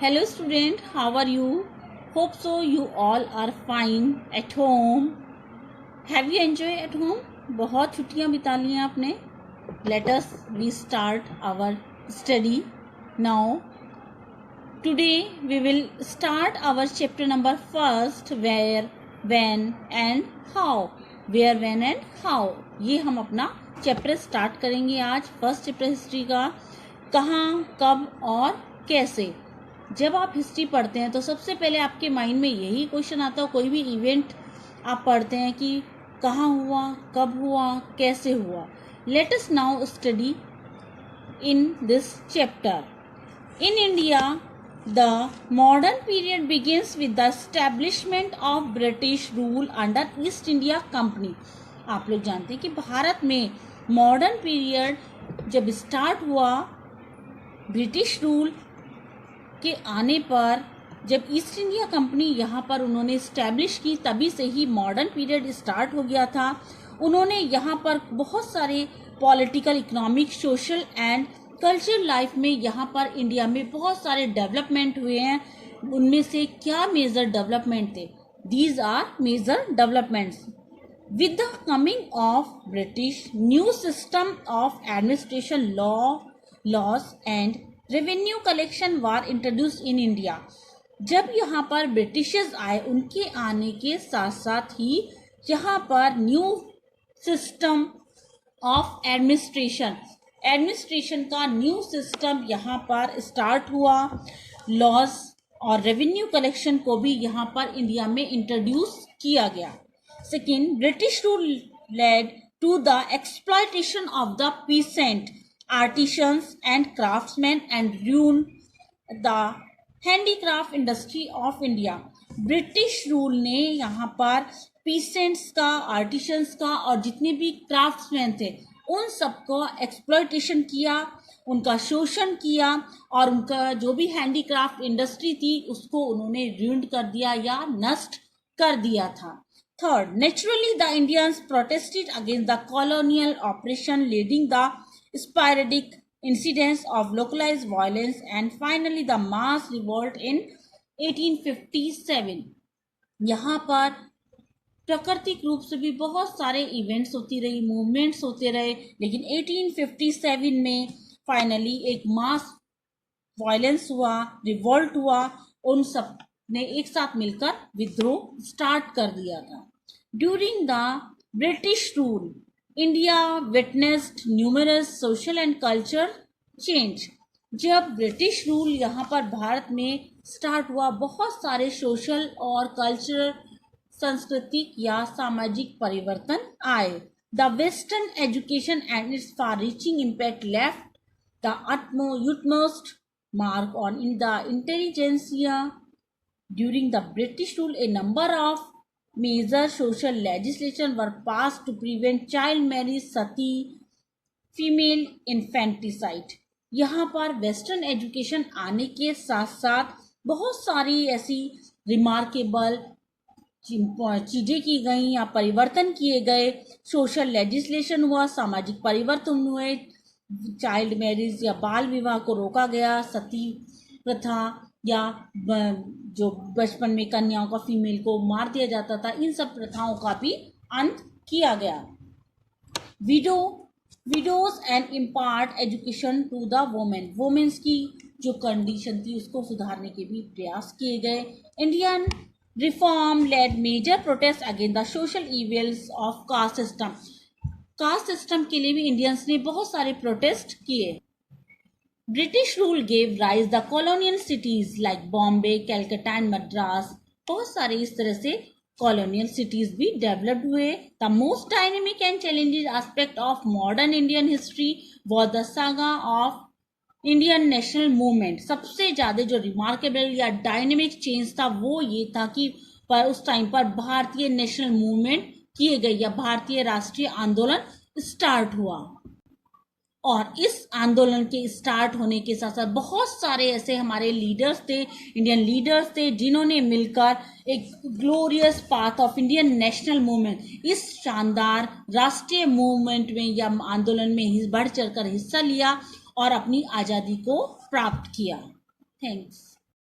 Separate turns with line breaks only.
Hello student, how are you? Hope so you all are fine at home. Have you enjoyed at home? बहुत छुट्टियां बिता ली हैं आपने. Let us we start our study now. Today we will start our chapter number first, where, when and how. Where, when and how. ये हम अपना chapter start करेंगे आज. फर्स्ट चैप्टर हिस्ट्री का. कहाँ, कब और कैसे. जब आप हिस्ट्री पढ़ते हैं तो सबसे पहले आपके माइंड में यही क्वेश्चन आता है. कोई भी इवेंट आप पढ़ते हैं कि कहाँ हुआ, कब हुआ, कैसे हुआ. Let us now study in this chapter. In India the modern period begins with the establishment of British rule under east India company. आप लोग जानते हैं कि भारत में मॉडर्न पीरियड जब स्टार्ट हुआ ब्रिटिश रूल के आने पर, जब ईस्ट इंडिया कंपनी यहाँ पर उन्होंने इस्टेब्लिश की, तभी से ही मॉडर्न पीरियड स्टार्ट हो गया था. उन्होंने यहाँ पर बहुत सारे political, economic, social and cultural life में यहाँ पर इंडिया में बहुत सारे डेवलपमेंट हुए हैं. उनमें से क्या मेजर डेवलपमेंट थे? These are major developments. With the coming of British, new system of administration, loss and revenue collection war introduce in India. जब यहाँ पर ब्रिटिशर्स आए, उनके आने के साथ साथ ही यहाँ पर न्यू सिस्टम ऑफ एडमिनिस्ट्रेशन का न्यू सिस्टम यहाँ पर स्टार्ट हुआ. लॉस और रेवेन्यू कलेक्शन को भी यहाँ पर इंडिया में इंट्रोड्यूस किया गया. Second, British rule led to the exploitation of the peasant, artisans and craftsmen and ruined the handicraft industry of India. British rule ने यहाँ पर पीसेंट्स का, आर्टिशंस का और जितने भी क्राफ्ट्समैन थे उन सबको एक्सप्लॉयटेशन किया, उनका शोषण किया और उनका जो भी हैंडीक्राफ्ट इंडस्ट्री थी उसको उन्होंने ruined कर दिया या नष्ट कर दिया था. Third, naturally the Indians protested against the colonial operation, leading the sporadic incidents of localized violence and finally the mass revolt in 1857. यहाँ पर प्राकृतिक रूप से भी बहुत सारे इवेंट्स होती रही, मूवमेंट्स होते रहे, लेकिन 1857 में फाइनली एक मास वायलेंस हुआ, रिवोल्ट हुआ. उन सब ने एक साथ मिलकर विद्रोह स्टार्ट कर दिया था. During the British rule India witnessed numerous social and culture change. जब ब्रिटिश रूल यहाँ पर भारत में स्टार्ट हुआ, बहुत सारे सोशल और कल्चरल, सांस्कृतिक या सामाजिक परिवर्तन आए. The western education and it's far reaching impact left the utmost mark on in the intelligentsia. During the British rule, a number of major social legislation were passed to prevent child marriage, sati, female infanticide. यहाँ पर western education आने के साथ साथ बहुत सारी ऐसी remarkable चीज़ें की गई या परिवर्तन किए गए. सोशल लेजिस्लेशन हुआ, सामाजिक परिवर्तन हुए, चाइल्ड मैरिज या बाल विवाह को रोका गया, सती प्रथा या जो बचपन में कन्याओं का, फीमेल को मार दिया जाता था, इन सब प्रथाओं का भी अंत किया गया. Widows and impart education to the womens की जो कंडीशन थी उसको सुधारने के भी प्रयास किए गए. Indian reform led major protest against the social evils of caste system. Caste system के लिए भी इंडियंस ने बहुत सारे प्रोटेस्ट किए. British rule gave rise the colonial cities like Bombay, Calcutta and Madras. बहुत सारे इस तरह से colonial cities भी developed हुए. The most dynamic and challenging aspect of modern Indian history was the saga of Indian national movement. सबसे ज़्यादा जो remarkable या dynamic change था वो ये था कि पर उस टाइम पर भारतीय नेशनल मूवमेंट किए गए या भारतीय राष्ट्रीय आंदोलन स्टार्ट हुआ. और इस आंदोलन के स्टार्ट होने के साथ साथ बहुत सारे ऐसे हमारे लीडर्स थे, इंडियन लीडर्स थे, जिन्होंने मिलकर एक glorious path of Indian national movement, इस शानदार राष्ट्रीय मूवमेंट में या आंदोलन में बढ़ चढ़कर हिस्सा लिया और अपनी आज़ादी को प्राप्त किया. थैंक्स.